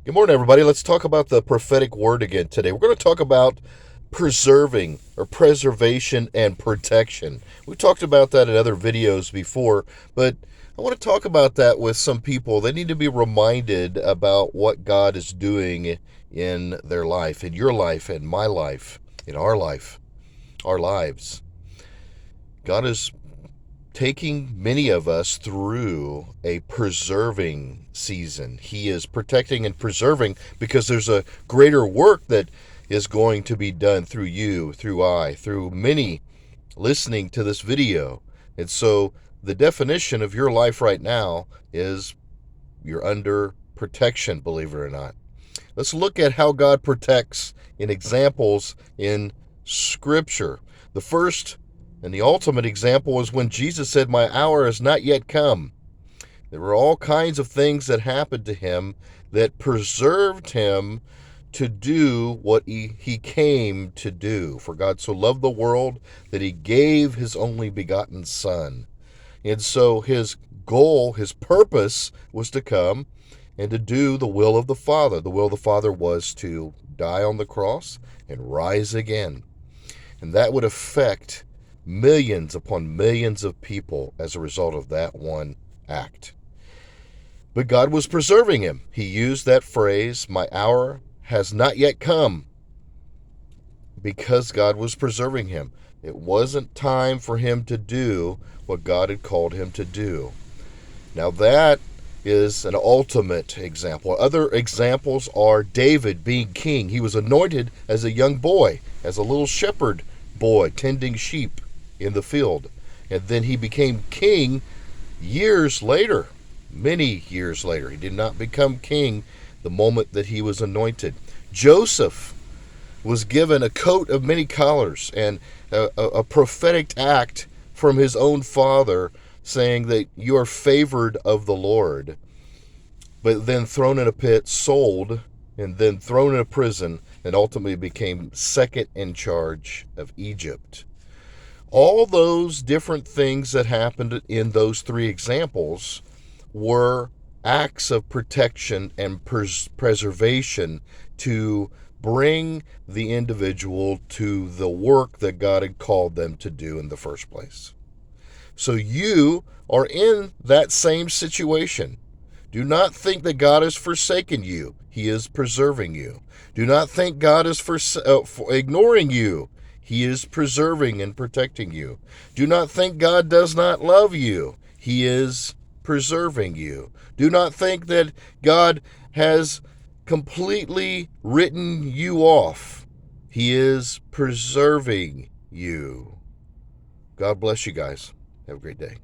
Good morning, everybody. Let's talk about the prophetic word again today. We're going to talk about preserving or preservation and protection. We talked about that in other videos before, but I want to talk about that with some people. They need to be reminded about what God is doing in their life, in your life, in my life, in our life, our lives. God is taking many of us through a preserving season. He is protecting and preserving because there's a greater work that is going to be done through you, through many listening to this video. And so the definition of your life right now is you're under protection, believe it or not. Let's look at how God protects in examples in Scripture. The first and the ultimate example is when Jesus said, "My hour has not yet come." There were all kinds of things that happened to him that preserved him to do what he came to do. For God so loved the world that he gave his only begotten Son. And so his goal, his purpose was to come and to do the will of the Father. The will of the Father was to die on the cross and rise again. And that would affect millions upon millions of people as a result of that one act. But God was preserving him. He used that phrase, "My hour has not yet come," because God was preserving him. It wasn't time for him to do what God had called him to do. Now that is an ultimate example. Other examples are David being king. He was anointed as a young boy, as a little shepherd boy tending sheep in the field. And then he became king years later, many years later. He did not become king the moment that he was anointed. Joseph was given a coat of many colors and a prophetic act from his own father saying that you are favored of the Lord, but then thrown in a pit, sold, and then thrown in a prison, and ultimately became second in charge of Egypt. All those different things that happened in those three examples were acts of protection and preservation to bring the individual to the work that God had called them to do in the first place. So you are in that same situation. Do not think that God has forsaken you. He is preserving you. Do not think God is ignoring you. He is preserving and protecting you. Do not think God does not love you. He is preserving you. Do not think that God has completely written you off. He is preserving you. God bless you guys. Have a great day.